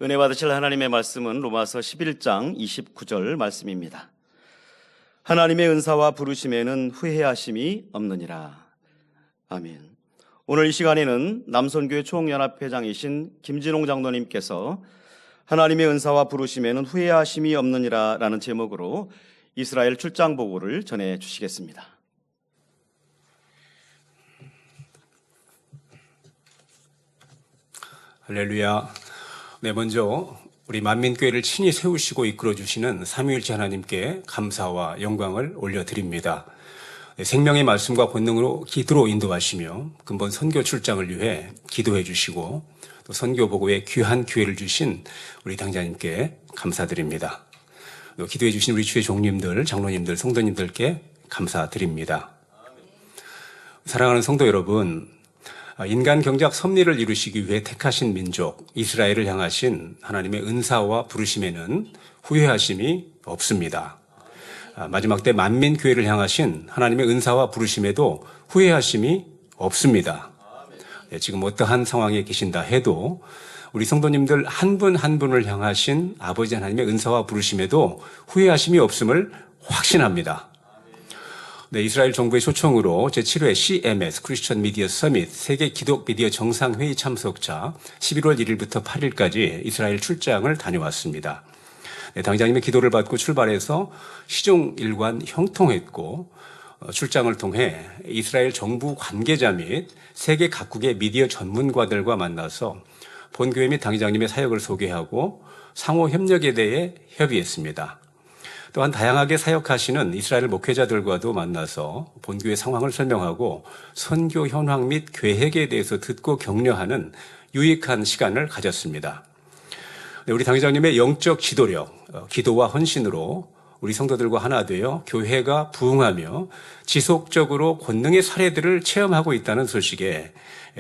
은혜 받으실 하나님의 말씀은 로마서 11장 29절 말씀입니다. 하나님의 은사와 부르심에는 후회하심이 없느니라. 아멘. 오늘 이 시간에는 남선교회 총연합회장이신 김진홍 장로님께서 하나님의 은사와 부르심에는 후회하심이 없느니라 라는 제목으로 이스라엘 출장 보고를 전해 주시겠습니다. 할렐루야. 네, 먼저 우리 만민교회를 친히 세우시고 이끌어주시는 삼위일체 하나님께 감사와 영광을 올려드립니다. 네, 생명의 말씀과 권능으로 기도로 인도하시며 근본 선교 출장을 위해 기도해 주시고 또 선교 보고에 귀한 기회를 주신 우리 당자님께 감사드립니다. 또 기도해 주신 우리 주의 종님들, 장로님들, 성도님들께 감사드립니다. 사랑하는 성도 여러분, 인간 경작 섭리를 이루시기 위해 택하신 민족 이스라엘을 향하신 하나님의 은사와 부르심에는 후회하심이 없습니다. 마지막 때 만민교회를 향하신 하나님의 은사와 부르심에도 후회하심이 없습니다. 지금 어떠한 상황에 계신다 해도 우리 성도님들 한 분 한 분을 향하신 아버지 하나님의 은사와 부르심에도 후회하심이 없음을 확신합니다. 네, 이스라엘 정부의 초청으로 제7회 CMS 크리스천 미디어 서밋 세계 기독 미디어 정상회의 참석자 11월 1일부터 8일까지 이스라엘 출장을 다녀왔습니다. 네, 당장님의 기도를 받고 출발해서 시종 일관 형통했고 출장을 통해 이스라엘 정부 관계자 및 세계 각국의 미디어 전문가들과 만나서 본교회 및 당장님의 사역을 소개하고 상호 협력에 대해 협의했습니다. 또한 다양하게 사역하시는 이스라엘 목회자들과도 만나서 본교회 상황을 설명하고 선교 현황 및 계획에 대해서 듣고 격려하는 유익한 시간을 가졌습니다. 우리 당회장님의 영적 지도력, 기도와 헌신으로 우리 성도들과 하나 되어 교회가 부흥하며 지속적으로 권능의 사례들을 체험하고 있다는 소식에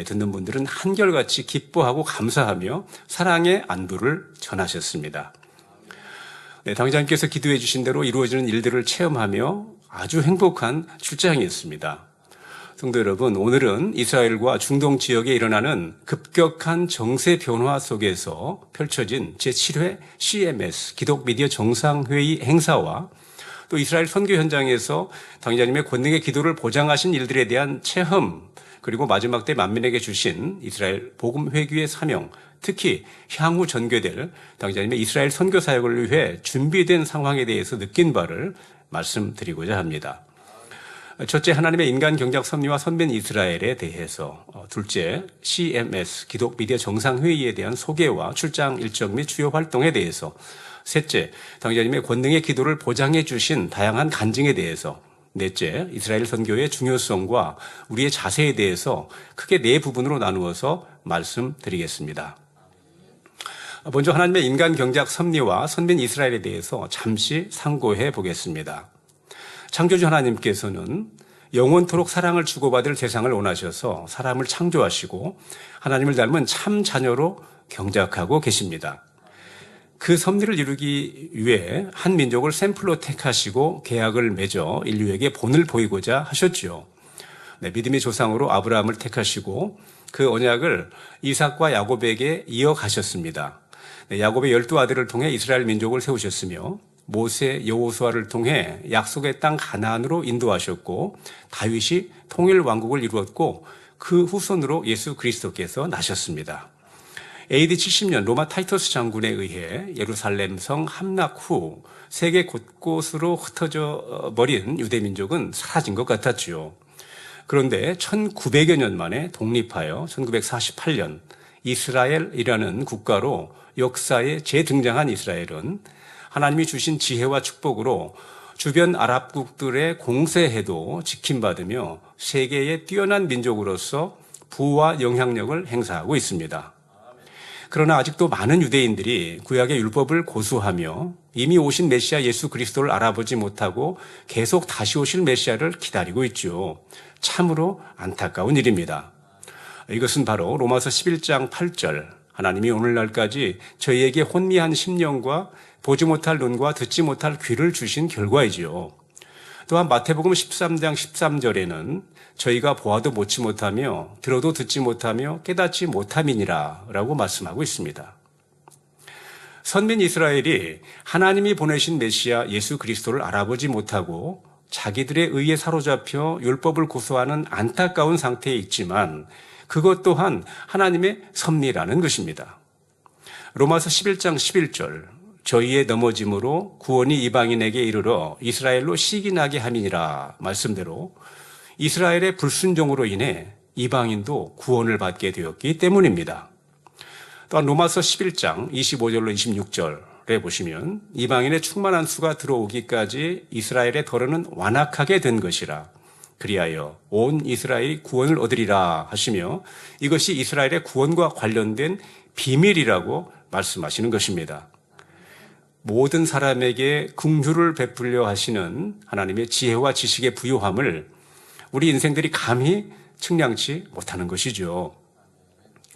듣는 분들은 한결같이 기뻐하고 감사하며 사랑의 안부를 전하셨습니다. 네, 당장님께서 기도해 주신 대로 이루어지는 일들을 체험하며 아주 행복한 출장이었습니다. 성도 여러분, 오늘은 이스라엘과 중동 지역에 일어나는 급격한 정세 변화 속에서 펼쳐진 제7회 CMS 기독 미디어 정상회의 행사와 또 이스라엘 선교 현장에서 당장님의 권능의 기도를 보장하신 일들에 대한 체험, 그리고 마지막 때 만민에게 주신 이스라엘 복음 회귀의 사명, 특히 향후 전개될 당장님의 이스라엘 선교 사역을 위해 준비된 상황에 대해서 느낀 바를 말씀드리고자 합니다. 첫째, 하나님의 인간 경작 섭리와 선민 이스라엘에 대해서, 둘째, CMS 기독 미디어 정상회의에 대한 소개와 출장 일정 및 주요 활동에 대해서, 셋째, 당장님의 권능의 기도를 보장해 주신 다양한 간증에 대해서, 넷째, 이스라엘 선교의 중요성과 우리의 자세에 대해서 크게 네 부분으로 나누어서 말씀드리겠습니다. 먼저 하나님의 인간 경작 섭리와 선민 이스라엘에 대해서 잠시 상고해 보겠습니다. 창조주 하나님께서는 영원토록 사랑을 주고받을 세상을 원하셔서 사람을 창조하시고 하나님을 닮은 참 자녀로 경작하고 계십니다. 그 섭리를 이루기 위해 한 민족을 샘플로 택하시고 계약을 맺어 인류에게 본을 보이고자 하셨죠. 네, 믿음의 조상으로 아브라함을 택하시고 그 언약을 이삭과 야곱에게 이어가셨습니다. 네, 야곱의 12아들을 통해 이스라엘 민족을 세우셨으며 모세, 여호수아를 통해 약속의 땅 가나안으로 인도하셨고 다윗이 통일 왕국을 이루었고 그 후손으로 예수 그리스도께서 나셨습니다. AD 70년 로마 타이터스 장군에 의해 예루살렘 성 함락 후 세계 곳곳으로 흩어져 버린 유대민족은 사라진 것 같았지요. 그런데 1900여 년 만에 독립하여 1948년 이스라엘이라는 국가로 역사에 재등장한 이스라엘은 하나님이 주신 지혜와 축복으로 주변 아랍국들의 공세에도 지킴받으며 세계의 뛰어난 민족으로서 부와 영향력을 행사하고 있습니다. 그러나 아직도 많은 유대인들이 구약의 율법을 고수하며 이미 오신 메시아 예수 그리스도를 알아보지 못하고 계속 다시 오실 메시아를 기다리고 있죠. 참으로 안타까운 일입니다. 이것은 바로 로마서 11장 8절 하나님이 오늘날까지 저희에게 혼미한 심령과 보지 못할 눈과 듣지 못할 귀를 주신 결과이지요. 또한 마태복음 13장 13절에는 저희가 보아도 보지 못하며 들어도 듣지 못하며 깨닫지 못함이니라 라고 말씀하고 있습니다. 선민 이스라엘이 하나님이 보내신 메시아 예수 그리스도를 알아보지 못하고 자기들의 의에 사로잡혀 율법을 고수하는 안타까운 상태에 있지만 그것 또한 하나님의 섭리라는 것입니다. 로마서 11장 11절 저희의 넘어짐으로 구원이 이방인에게 이르러 이스라엘로 시기나게 함이니라 말씀대로 이스라엘의 불순종으로 인해 이방인도 구원을 받게 되었기 때문입니다. 또한 로마서 11장 25절로 26절에 보시면 이방인의 충만한 수가 들어오기까지 이스라엘의 더러는 완악하게 된 것이라 그리하여 온 이스라엘이 구원을 얻으리라 하시며 이것이 이스라엘의 구원과 관련된 비밀이라고 말씀하시는 것입니다. 모든 사람에게 긍휼을 베풀려 하시는 하나님의 지혜와 지식의 부요함을 우리 인생들이 감히 측량치 못하는 것이죠.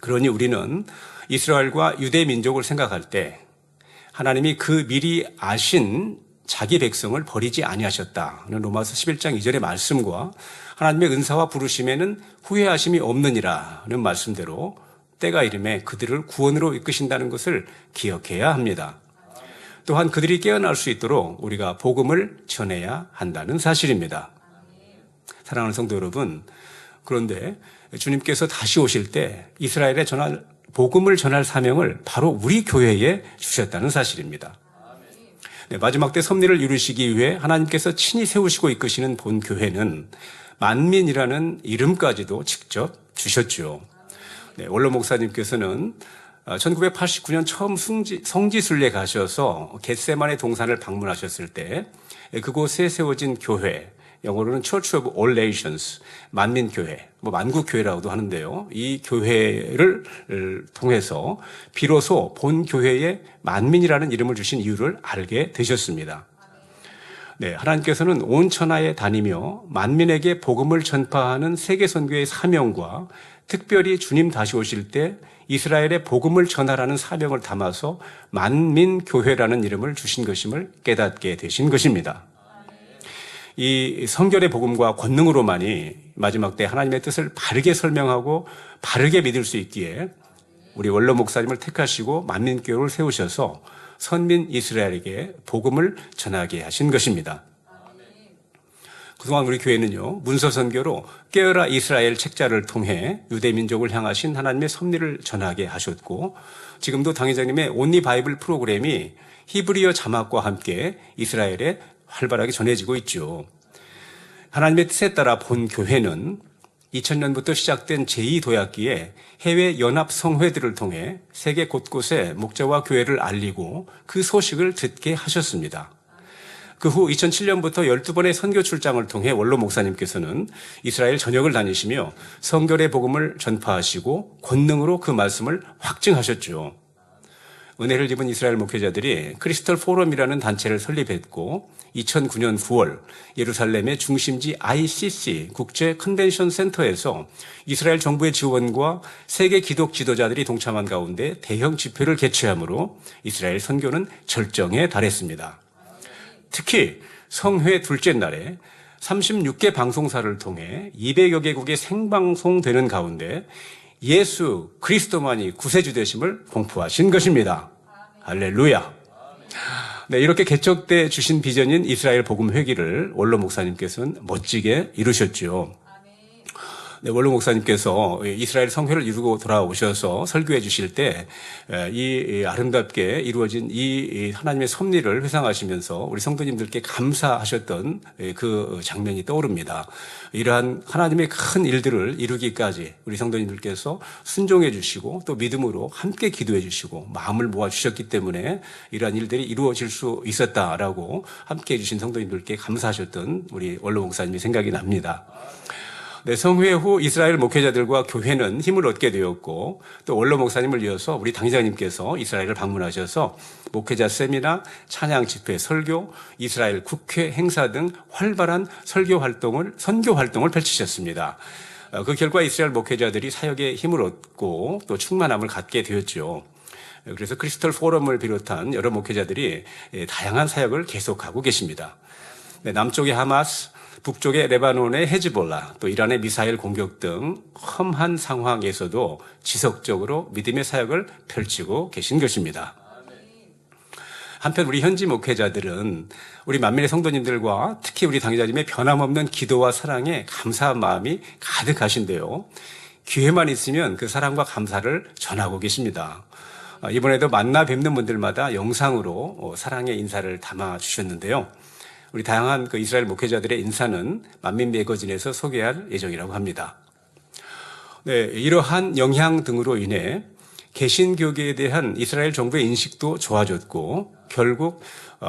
그러니 우리는 이스라엘과 유대 민족을 생각할 때 하나님이 그 미리 아신 자기 백성을 버리지 아니하셨다는 로마서 11장 2절의 말씀과 하나님의 은사와 부르심에는 후회하심이 없느니라는 말씀대로 때가 이름에 그들을 구원으로 이끄신다는 것을 기억해야 합니다. 또한 그들이 깨어날 수 있도록 우리가 복음을 전해야 한다는 사실입니다. 사랑하는 성도 여러분, 그런데 주님께서 다시 오실 때 이스라엘에 복음을 전할 사명을 바로 우리 교회에 주셨다는 사실입니다. 네, 마지막 때 섭리를 이루시기 위해 하나님께서 친히 세우시고 이끄시는 본 교회는 만민이라는 이름까지도 직접 주셨죠. 네, 원로 목사님께서는 1989년 처음 성지순례 가셔서 겟세마네 동산을 방문하셨을 때 그곳에 세워진 교회, 영어로는 Church of All Nations, 만민교회, 만국교회라고도 하는데요. 이 교회를 통해서 비로소 본 교회에 만민이라는 이름을 주신 이유를 알게 되셨습니다. 네, 하나님께서는 온 천하에 다니며 만민에게 복음을 전파하는 세계선교의 사명과 특별히 주님 다시 오실 때 이스라엘의 복음을 전하라는 사명을 담아서 만민교회라는 이름을 주신 것임을 깨닫게 되신 것입니다. 이 성결의 복음과 권능으로만이 마지막 때 하나님의 뜻을 바르게 설명하고 바르게 믿을 수 있기에 우리 원로 목사님을 택하시고 만민교회를 세우셔서 선민 이스라엘에게 복음을 전하게 하신 것입니다. 그동안 우리 교회는요, 문서 선교로 깨어라 이스라엘 책자를 통해 유대 민족을 향하신 하나님의 섭리를 전하게 하셨고 지금도 당회장님의 온리 바이블 프로그램이 히브리어 자막과 함께 이스라엘에 활발하게 전해지고 있죠. 하나님의 뜻에 따라 본 교회는 2000년부터 시작된 제2도약기에 해외 연합 성회들을 통해 세계 곳곳에 목자와 교회를 알리고 그 소식을 듣게 하셨습니다. 그 후 2007년부터 12번의 선교 출장을 통해 원로 목사님께서는 이스라엘 전역을 다니시며 성결의 복음을 전파하시고 권능으로 그 말씀을 확증하셨죠. 은혜를 입은 이스라엘 목회자들이 크리스털 포럼이라는 단체를 설립했고 2009년 9월 예루살렘의 중심지 ICC 국제 컨벤션 센터에서 이스라엘 정부의 지원과 세계 기독 지도자들이 동참한 가운데 대형 집회를 개최하므로 이스라엘 선교는 절정에 달했습니다. 특히 성회 둘째 날에 36개 방송사를 통해 200여 개국에 생방송되는 가운데 예수 그리스도만이 구세주 되심을 공포하신 것입니다. 할렐루야. 네, 이렇게 개척돼 주신 비전인 이스라엘 복음 회기를 원로 목사님께서는 멋지게 이루셨죠. 네, 원로 목사님께서 이스라엘 성회를 이루고 돌아오셔서 설교해 주실 때 이 아름답게 이루어진 이 하나님의 섭리를 회상하시면서 우리 성도님들께 감사하셨던 그 장면이 떠오릅니다. 이러한 하나님의 큰 일들을 이루기까지 우리 성도님들께서 순종해 주시고 또 믿음으로 함께 기도해 주시고 마음을 모아 주셨기 때문에 이러한 일들이 이루어질 수 있었다라고 함께 해 주신 성도님들께 감사하셨던 우리 원로 목사님이 생각이 납니다. 네, 성회 후 이스라엘 목회자들과 교회는 힘을 얻게 되었고 또 원로 목사님을 이어서 우리 당회장님께서 이스라엘을 방문하셔서 목회자 세미나, 찬양 집회, 설교, 이스라엘 국회 행사 등 활발한 선교 활동을 펼치셨습니다. 그 결과 이스라엘 목회자들이 사역에 힘을 얻고 또 충만함을 갖게 되었죠. 그래서 크리스털 포럼을 비롯한 여러 목회자들이 다양한 사역을 계속하고 계십니다. 네, 남쪽의 하마스, 북쪽의 레바논의 헤즈볼라, 또 이란의 미사일 공격 등 험한 상황에서도 지속적으로 믿음의 사역을 펼치고 계신 것입니다. 한편 우리 현지 목회자들은 우리 만민의 성도님들과 특히 우리 당회자님의 변함없는 기도와 사랑에 감사한 마음이 가득하신데요. 기회만 있으면 그 사랑과 감사를 전하고 계십니다. 이번에도 만나 뵙는 분들마다 영상으로 사랑의 인사를 담아 주셨는데요. 우리 다양한 그 이스라엘 목회자들의 인사는 만민 매거진에서 소개할 예정이라고 합니다. 네, 이러한 영향 등으로 인해 개신교계에 대한 이스라엘 정부의 인식도 좋아졌고 결국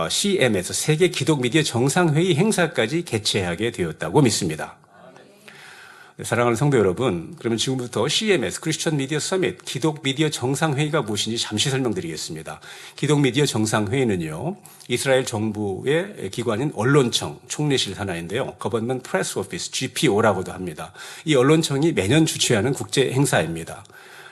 CM에서 세계 기독 미디어 정상회의 행사까지 개최하게 되었다고 믿습니다. 사랑하는 성도 여러분, 그러면 지금부터 CMS, 크리스천 미디어 서밋, 기독 미디어 정상회의가 무엇인지 잠시 설명드리겠습니다. 기독 미디어 정상회의는요, 이스라엘 정부의 기관인 언론청, 총리실 산하인데요. Government Press Office, GPO라고도 합니다. 이 언론청이 매년 주최하는 국제 행사입니다.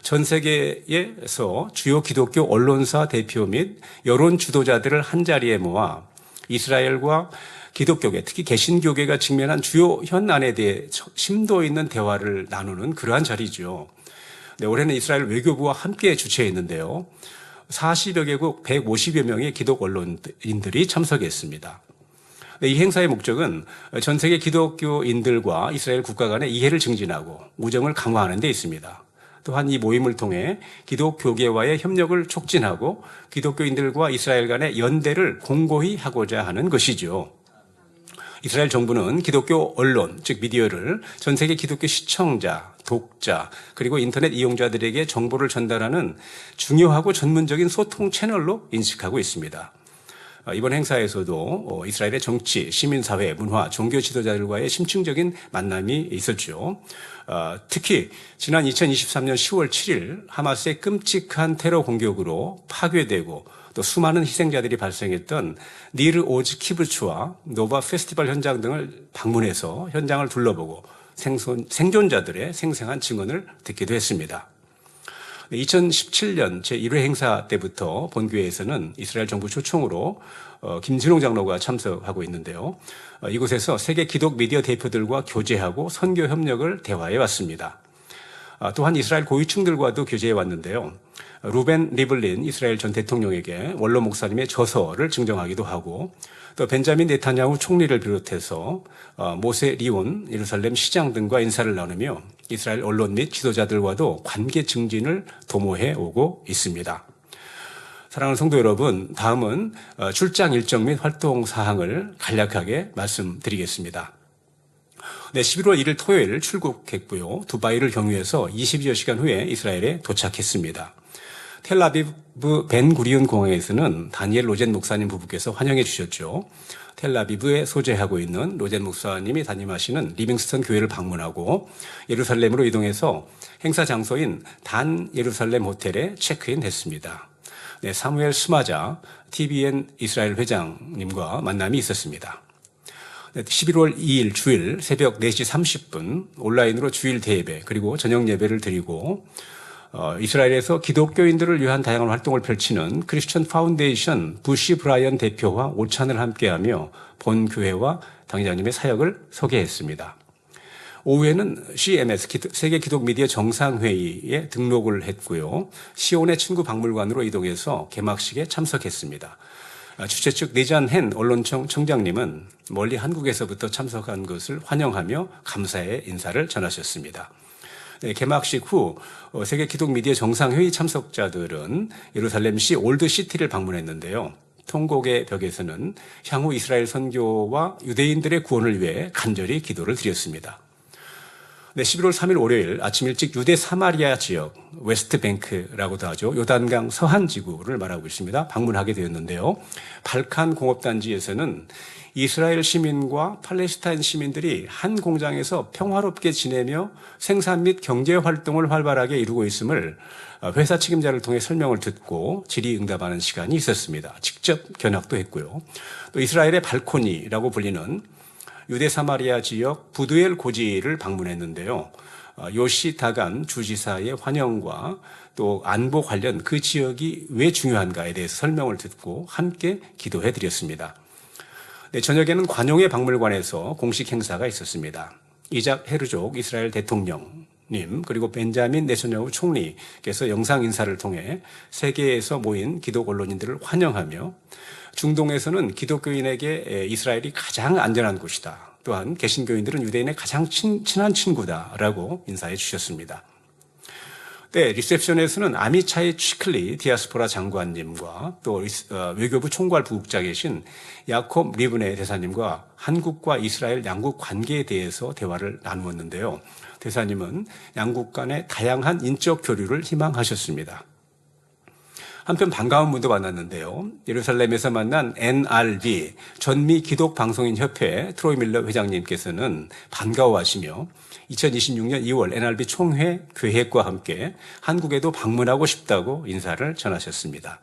전 세계에서 주요 기독교 언론사 대표 및 여론 주도자들을 한자리에 모아 이스라엘과 기독교계, 특히 개신교계가 직면한 주요 현안에 대해 심도 있는 대화를 나누는 그러한 자리죠. 네, 올해는 이스라엘 외교부와 함께 주최했는데요. 40여 개국 150여 명의 기독 언론인들이 참석했습니다. 네, 이 행사의 목적은 전 세계 기독교인들과 이스라엘 국가 간의 이해를 증진하고 우정을 강화하는 데 있습니다. 또한 이 모임을 통해 기독교계와의 협력을 촉진하고 기독교인들과 이스라엘 간의 연대를 공고히 하고자 하는 것이죠. 이스라엘 정부는 기독교 언론, 즉 미디어를 전 세계 기독교 시청자, 독자, 그리고 인터넷 이용자들에게 정보를 전달하는 중요하고 전문적인 소통 채널로 인식하고 있습니다. 이번 행사에서도 이스라엘의 정치, 시민사회, 문화, 종교 지도자들과의 심층적인 만남이 있었죠. 특히 지난 2023년 10월 7일 하마스의 끔찍한 테러 공격으로 파괴되고 또 수많은 희생자들이 발생했던 니르 오즈 키부츠와 노바 페스티벌 현장 등을 방문해서 현장을 둘러보고 생존자들의 생생한 증언을 듣기도 했습니다. 2017년 제1회 행사 때부터 본교회에서는 이스라엘 정부 초청으로 김진홍 장로가 참석하고 있는데요. 이곳에서 세계 기독 미디어 대표들과 교제하고 선교 협력을 대화해 왔습니다. 또한 이스라엘 고위층들과도 교제해 왔는데요. 루벤 리블린 이스라엘 전 대통령에게 원로 목사님의 저서를 증정하기도 하고 또 벤자민 네타냐후 총리를 비롯해서 모세 리온 예루살렘 시장 등과 인사를 나누며 이스라엘 언론 및 지도자들과도 관계 증진을 도모해 오고 있습니다. 사랑하는 성도 여러분, 다음은 출장 일정 및 활동 사항을 간략하게 말씀드리겠습니다. 네, 11월 1일 토요일 출국했고요. 두바이를 경유해서 22여 시간 후에 이스라엘에 도착했습니다. 텔아비브 벤구리온 공항에서는 다니엘 로젠 목사님 부부께서 환영해 주셨죠. 텔아비브에 소재하고 있는 로젠 목사님이 담임하시는 리빙스턴 교회를 방문하고 예루살렘으로 이동해서 행사 장소인 단 예루살렘 호텔에 체크인했습니다. 네, 사무엘 스마자 TBN 이스라엘 회장님과 만남이 있었습니다. 11월 2일 주일 새벽 4시 30분 온라인으로 주일 대예배 그리고 저녁 예배를 드리고 이스라엘에서 기독교인들을 위한 다양한 활동을 펼치는 크리스천 파운데이션 부시 브라이언 대표와 오찬을 함께하며 본 교회와 당회장님의 사역을 소개했습니다. 오후에는 CMS 세계 기독 미디어 정상회의에 등록을 했고요. 시온의 친구 박물관으로 이동해서 개막식에 참석했습니다. 주최 측 니잔 헨 언론청 청장님은 멀리 한국에서부터 참석한 것을 환영하며 감사의 인사를 전하셨습니다. 네, 개막식 후 세계 기독 미디어 정상회의 참석자들은 예루살렘시 올드시티를 방문했는데요. 통곡의 벽에서는 향후 이스라엘 선교와 유대인들의 구원을 위해 간절히 기도를 드렸습니다. 네, 11월 3일 월요일 아침 일찍 유대 사마리아 지역 웨스트뱅크라고도 하죠. 요단강 서한 지구를 말하고 있습니다. 방문하게 되었는데요. 발칸 공업단지에서는 이스라엘 시민과 팔레스타인 시민들이 한 공장에서 평화롭게 지내며 생산 및 경제 활동을 활발하게 이루고 있음을 회사 책임자를 통해 설명을 듣고 질의응답하는 시간이 있었습니다. 직접 견학도 했고요. 또 이스라엘의 발코니라고 불리는 유대 사마리아 지역 부두엘 고지를 방문했는데요. 요시 다간 주지사의 환영과 또 안보 관련 그 지역이 왜 중요한가에 대해서 설명을 듣고 함께 기도해 드렸습니다. 네, 저녁에는 관용의 박물관에서 공식 행사가 있었습니다. 이작 헤르족 이스라엘 대통령이 님 그리고 벤자민 네타냐후 총리께서 영상 인사를 통해 세계에서 모인 기독 언론인들을 환영하며 중동에서는 기독교인에게 이스라엘이 가장 안전한 곳이다. 또한 개신교인들은 유대인의 가장 친한 친구다라고 인사해 주셨습니다. 네, 리셉션에서는 아미차이 취클리 디아스포라 장관님과 또 외교부 총괄 부국장이신 야콥 리브네 대사님과 한국과 이스라엘 양국 관계에 대해서 대화를 나누었는데요. 대사님은 양국 간의 다양한 인적 교류를 희망하셨습니다. 한편 반가운 분도 만났는데요. 예루살렘에서 만난 NRB 전미 기독 방송인 협회 트로이 밀러 회장님께서는 반가워하시며 2026년 2월 NRB 총회 계획과 함께 한국에도 방문하고 싶다고 인사를 전하셨습니다.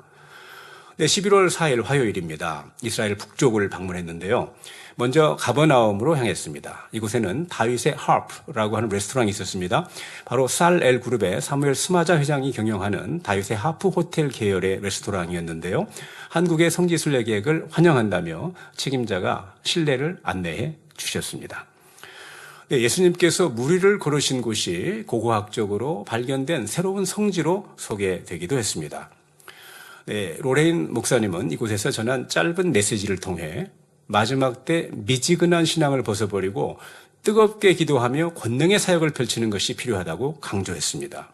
네, 11월 4일 화요일입니다. 이스라엘 북쪽을 방문했는데요. 먼저 가버나움으로 향했습니다. 이곳에는 다윗의 하프라고 하는 레스토랑이 있었습니다. 바로 쌀 엘 그룹의 사무엘 스마자 회장이 경영하는 다윗의 하프 호텔 계열의 레스토랑이었는데요. 한국의 성지순례 계획을 환영한다며 책임자가 실내를 안내해 주셨습니다. 네, 예수님께서 무리를 걸으신 곳이 고고학적으로 발견된 새로운 성지로 소개되기도 했습니다. 네, 로레인 목사님은 이곳에서 전한 짧은 메시지를 통해 마지막 때 미지근한 신앙을 벗어버리고 뜨겁게 기도하며 권능의 사역을 펼치는 것이 필요하다고 강조했습니다.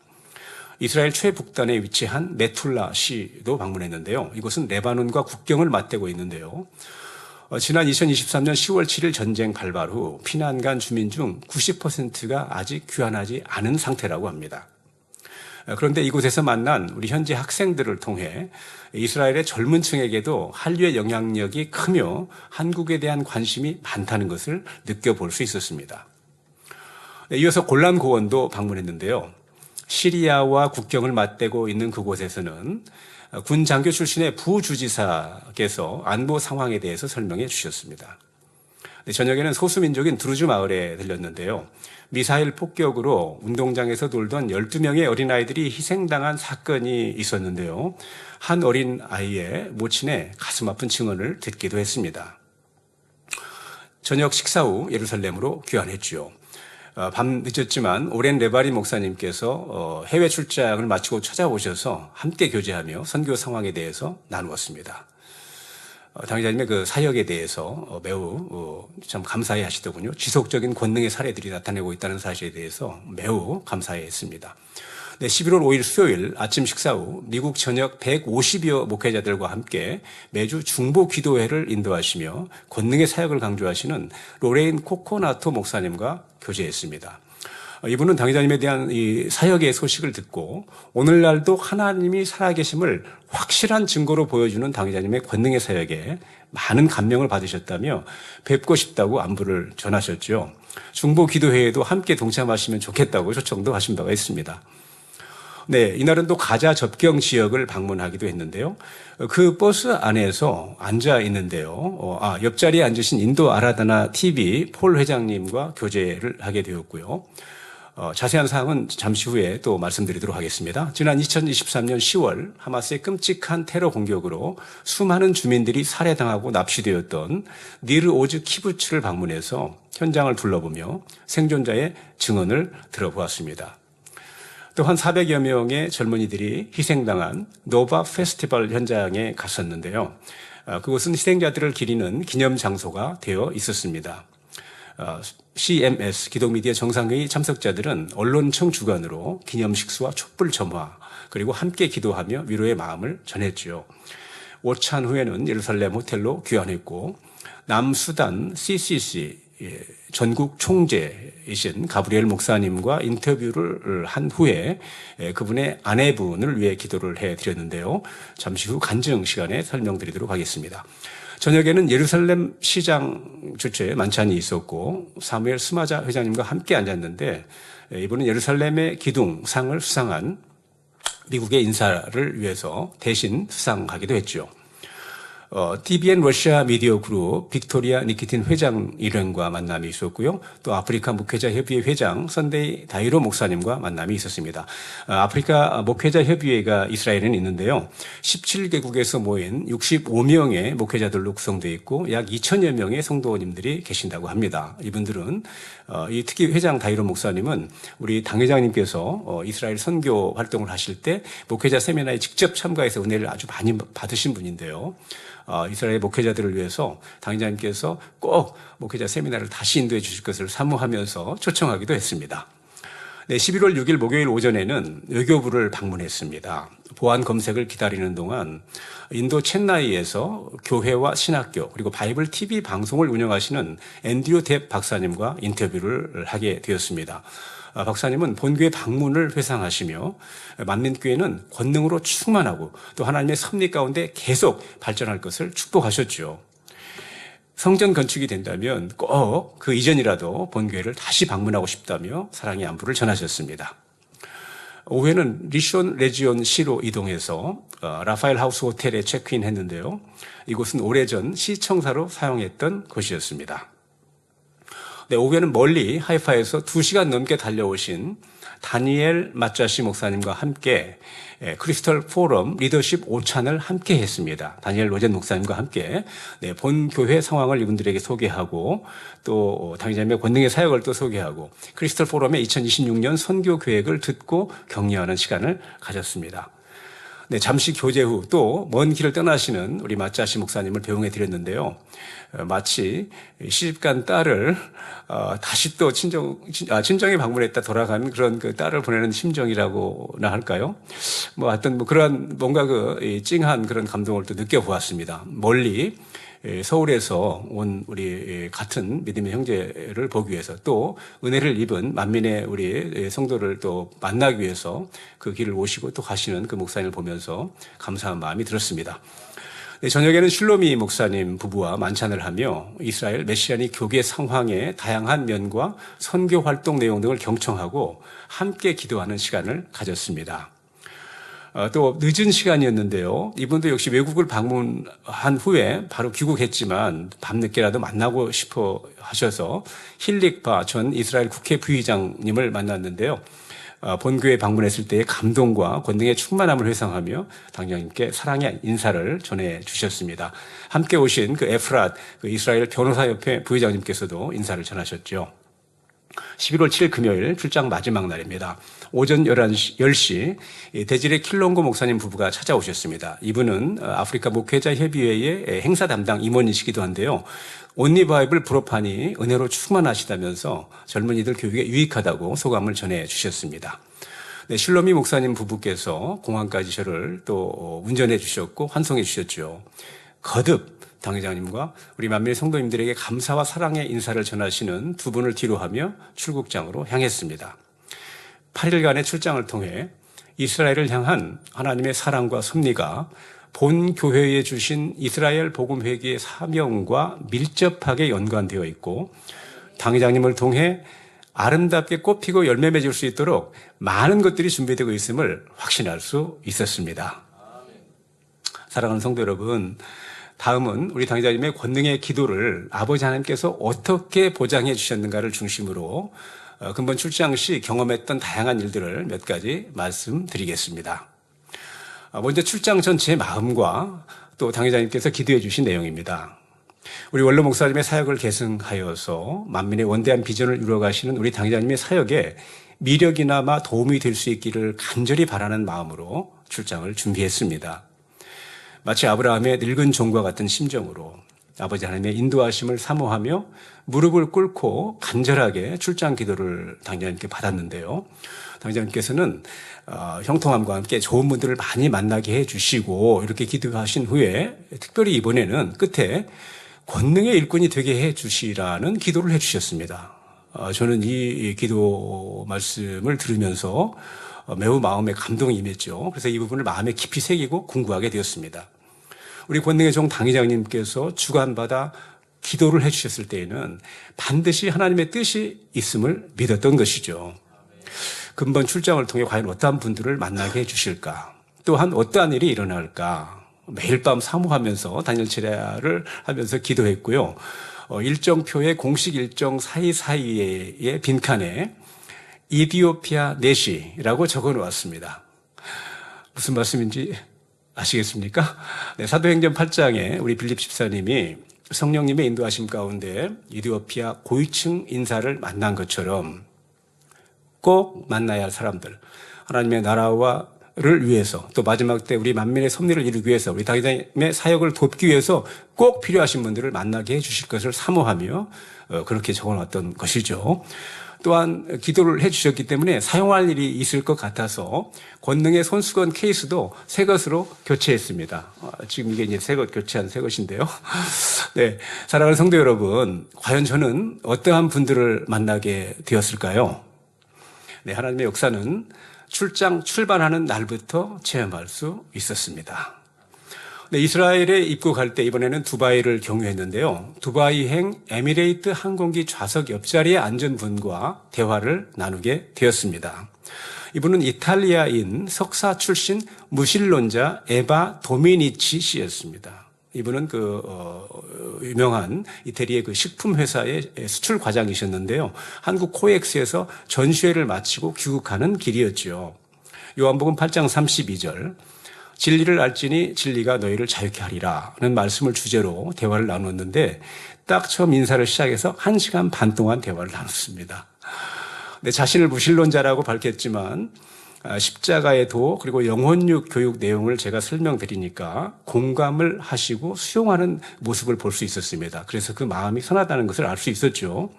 이스라엘 최북단에 위치한 메툴라 시도 방문했는데요. 이곳은 레바논과 국경을 맞대고 있는데요. 지난 2023년 10월 7일 전쟁 발발 후 피난 간 주민 중 90%가 아직 귀환하지 않은 상태라고 합니다. 그런데 이곳에서 만난 우리 현지 학생들을 통해 이스라엘의 젊은 층에게도 한류의 영향력이 크며 한국에 대한 관심이 많다는 것을 느껴볼 수 있었습니다. 이어서 골란 고원도 방문했는데요. 시리아와 국경을 맞대고 있는 그곳에서는 군 장교 출신의 부주지사께서 안보 상황에 대해서 설명해 주셨습니다. 저녁에는 소수민족인 드루즈 마을에 들렸는데요. 미사일 폭격으로 운동장에서 놀던 12명의 어린아이들이 희생당한 사건이 있었는데요. 한 어린아이의 모친의 가슴 아픈 증언을 듣기도 했습니다. 저녁 식사 후 예루살렘으로 귀환했죠. 밤 늦었지만 오렌 레바리 목사님께서 해외 출장을 마치고 찾아오셔서 함께 교제하며 선교 상황에 대해서 나누었습니다. 당회자님의 그 사역에 대해서 매우 참 감사해 하시더군요. 지속적인 권능의 사례들이 나타내고 있다는 사실에 대해서 매우 감사해 했습니다. 네, 11월 5일 수요일 아침 식사 후 미국 전역 150여 목회자들과 함께 매주 중보 기도회를 인도하시며 권능의 사역을 강조하시는 로레인 코코나토 목사님과 교제했습니다. 이분은 당회자님에 대한 이 사역의 소식을 듣고 오늘날도 하나님이 살아계심을 확실한 증거로 보여주는 당회자님의 권능의 사역에 많은 감명을 받으셨다며 뵙고 싶다고 안부를 전하셨죠. 중보 기도회에도 함께 동참하시면 좋겠다고 초청도 하신 바가 있습니다. 네, 이날은 또 가자 접경 지역을 방문하기도 했는데요. 그 버스 안에서 앉아 있는데요. 옆자리에 앉으신 인도 아라다나 TV 폴 회장님과 교제를 하게 되었고요. 자세한 사항은 잠시 후에 또 말씀드리도록 하겠습니다. 지난 2023년 10월 하마스의 끔찍한 테러 공격으로 수많은 주민들이 살해당하고 납치되었던 니르 오즈 키부츠를 방문해서 현장을 둘러보며 생존자의 증언을 들어보았습니다. 또한 400여 명의 젊은이들이 희생당한 노바 페스티벌 현장에 갔었는데요. 그곳은 희생자들을 기리는 기념 장소가 되어 있었습니다. CMS 기독미디어 정상회의 참석자들은 언론청 주관으로 기념식수와 촛불 점화 그리고 함께 기도하며 위로의 마음을 전했죠. 오찬 후에는 예루살렘 호텔로 귀환했고 남수단 CCC 전국 총재이신 가브리엘 목사님과 인터뷰를 한 후에 그분의 아내분을 위해 기도를 해드렸는데요. 잠시 후 간증 시간에 설명드리도록 하겠습니다. 저녁에는 예루살렘 시장 주최 만찬이 있었고 사무엘 스마자 회장님과 함께 앉았는데 이분은 예루살렘의 기둥상을 수상한 미국의 인사를 위해서 대신 수상하기도 했죠. TVN 러시아 미디어 그룹 빅토리아 니키틴 회장 일행과 만남이 있었고요. 또 아프리카 목회자 협의회 회장 선데이 다이로 목사님과 만남이 있었습니다. 아프리카 목회자 협의회가 이스라엘에는 있는데요. 17개국에서 모인 65명의 목회자들로 구성되어 있고 약 2천여 명의 성도님들이 계신다고 합니다. 이분들은 이 특히 회장 다이로 목사님은 우리 당회장님께서 이스라엘 선교 활동을 하실 때 목회자 세미나에 직접 참가해서 은혜를 아주 많이 받으신 분인데요. 이스라엘 목회자들을 위해서 당회장님께서 꼭 목회자 세미나를 다시 인도해 주실 것을 사모하면서 초청하기도 했습니다. 네, 11월 6일 목요일 오전에는 외교부를 방문했습니다. 보안 검색을 기다리는 동안 인도 첸나이에서 교회와 신학교 그리고 바이블 TV 방송을 운영하시는 앤드류 뎁 박사님과 인터뷰를 하게 되었습니다. 박사님은 본교회 방문을 회상하시며 만민교회는 권능으로 충만하고 또 하나님의 섭리 가운데 계속 발전할 것을 축복하셨죠. 성전 건축이 된다면 꼭 그 이전이라도 본교회를 다시 방문하고 싶다며 사랑의 안부를 전하셨습니다. 오후에는 리숀 레지온 시로 이동해서 라파엘 하우스 호텔에 체크인했는데요. 이곳은 오래전 시청사로 사용했던 곳이었습니다. 네, 오후에는 멀리 하이파에서 2시간 넘게 달려오신 다니엘 마짜시 목사님과 함께 크리스털 포럼 리더십 오찬을 함께 했습니다. 다니엘 로젠 목사님과 함께 본 교회 상황을 이분들에게 소개하고 또 당회장님의 권능의 사역을 또 소개하고 크리스털 포럼의 2026년 선교 계획을 듣고 격려하는 시간을 가졌습니다. 네, 잠시 교제 후 또 먼 길을 떠나시는 우리 마짜시 목사님을 배웅해 드렸는데요. 마치 시집간 딸을 다시 또 친정에 방문했다 돌아가는 그런 그 딸을 보내는 심정이라고나 할까요? 하여튼 그러한 뭔가 찡한 그런 감동을 또 느껴보았습니다. 멀리 서울에서 온 우리 같은 믿음의 형제를 보기 위해서 또 은혜를 입은 만민의 우리 성도를 또 만나기 위해서 그 길을 오시고 또 가시는 그 목사님을 보면서 감사한 마음이 들었습니다. 저녁에는 슐로미 목사님 부부와 만찬을 하며 이스라엘 메시아닉 교계 상황의 다양한 면과 선교 활동 내용 등을 경청하고 함께 기도하는 시간을 가졌습니다. 또 늦은 시간이었는데요. 이분도 역시 외국을 방문한 후에 바로 귀국했지만 밤늦게라도 만나고 싶어 하셔서 힐릭바 전 이스라엘 국회 부의장님을 만났는데요. 본교에 방문했을 때의 감동과 권능의 충만함을 회상하며 당장님께 사랑의 인사를 전해주셨습니다. 함께 오신 그 에프랏 그 이스라엘 변호사협회 부회장님께서도 인사를 전하셨죠. 11월 7일 금요일 출장 마지막 날입니다. 오전 10시 대질의 킬롱고 목사님 부부가 찾아오셨습니다. 이분은 아프리카 목회자 협의회의 행사 담당 임원이시기도 한데요. 온리 바이블 불어판이 은혜로 충만하시다면서 젊은이들 교육에 유익하다고 소감을 전해 주셨습니다. 네, 실로미 목사님 부부께서 공항까지 저를 또 운전해 주셨고 환송해 주셨죠. 거듭 당회장님과 우리 만민의 성도님들에게 감사와 사랑의 인사를 전하시는 두 분을 뒤로하며 출국장으로 향했습니다. 8일간의 출장을 통해 이스라엘을 향한 하나님의 사랑과 섭리가 본 교회에 주신 이스라엘 복음회계의 사명과 밀접하게 연관되어 있고 당회장님을 통해 아름답게 꽃피고 열매 맺을 수 있도록 많은 것들이 준비되고 있음을 확신할 수 있었습니다. 사랑하는 성도 여러분, 다음은 우리 당회장님의 권능의 기도를 아버지 하나님께서 어떻게 보장해 주셨는가를 중심으로 근본 출장 시 경험했던 다양한 일들을 몇 가지 말씀드리겠습니다. 먼저 출장 전체의 마음과 또 당회장님께서 기도해 주신 내용입니다. 우리 원로 목사님의 사역을 계승하여서 만민의 원대한 비전을 이루어가시는 우리 당회장님의 사역에 미력이나마 도움이 될 수 있기를 간절히 바라는 마음으로 출장을 준비했습니다. 마치 아브라함의 늙은 종과 같은 심정으로 아버지 하나님의 인도하심을 사모하며 무릎을 꿇고 간절하게 출장 기도를 당장님께 받았는데요. 당장님께서는 형통함과 함께 좋은 분들을 많이 만나게 해주시고 이렇게 기도하신 후에 특별히 이번에는 끝에 권능의 일꾼이 되게 해주시라는 기도를 해주셨습니다. 저는 이 기도 말씀을 들으면서 매우 마음에 감동이 임했죠. 그래서 이 부분을 마음에 깊이 새기고 궁구하게 되었습니다. 우리 권능의 종 당회장님께서 주관받아 기도를 해주셨을 때에는 반드시 하나님의 뜻이 있음을 믿었던 것이죠. 근본 출장을 통해 과연 어떠한 분들을 만나게 해주실까? 또한 어떠한 일이 일어날까? 매일 밤 사모하면서 단일 치례를 하면서 기도했고요. 일정표의 공식 일정 사이사이의 빈칸에 이디오피아 내시라고 적어 놓았습니다. 무슨 말씀인지 아시겠습니까? 네, 사도행전 8장에 우리 빌립 집사님이 성령님의 인도하심 가운데 이디오피아 고위층 인사를 만난 것처럼 꼭 만나야 할 사람들, 하나님의 나라와를 위해서, 또 마지막 때 우리 만민의 섭리를 이루기 위해서, 우리 당장의 사역을 돕기 위해서 꼭 필요하신 분들을 만나게 해주실 것을 사모하며 그렇게 적어놨던 것이죠. 또한 기도를 해주셨기 때문에 사용할 일이 있을 것 같아서 권능의 손수건 케이스도 새 것으로 교체했습니다. 지금 이게 이제 새 것 교체한 새 것인데요. 네, 사랑하는 성도 여러분, 과연 저는 어떠한 분들을 만나게 되었을까요? 네, 하나님의 역사는 출장 출발하는 날부터 체험할 수 있었습니다. 네, 이스라엘에 입국할 때 이번에는 두바이를 경유했는데요. 두바이행 에미레이트 항공기 좌석 옆자리에 앉은 분과 대화를 나누게 되었습니다. 이분은 이탈리아인 석사 출신 무신론자 에바 도미니치 씨였습니다. 이분은 유명한 이태리의 식품 회사의 수출 과장이셨는데요. 한국 코엑스에서 전시회를 마치고 귀국하는 길이었죠. 요한복음 8장 32절. 진리를 알지니 진리가 너희를 자유케 하리라는 말씀을 주제로 대화를 나눴는데 딱 처음 인사를 시작해서 1시간 반 동안 대화를 나눴습니다. 네, 자신을 무신론자라고 밝혔지만 십자가의 도 그리고 영혼육 교육 내용을 제가 설명드리니까 공감을 하시고 수용하는 모습을 볼 수 있었습니다. 그래서 그 마음이 선하다는 것을 알 수 있었죠.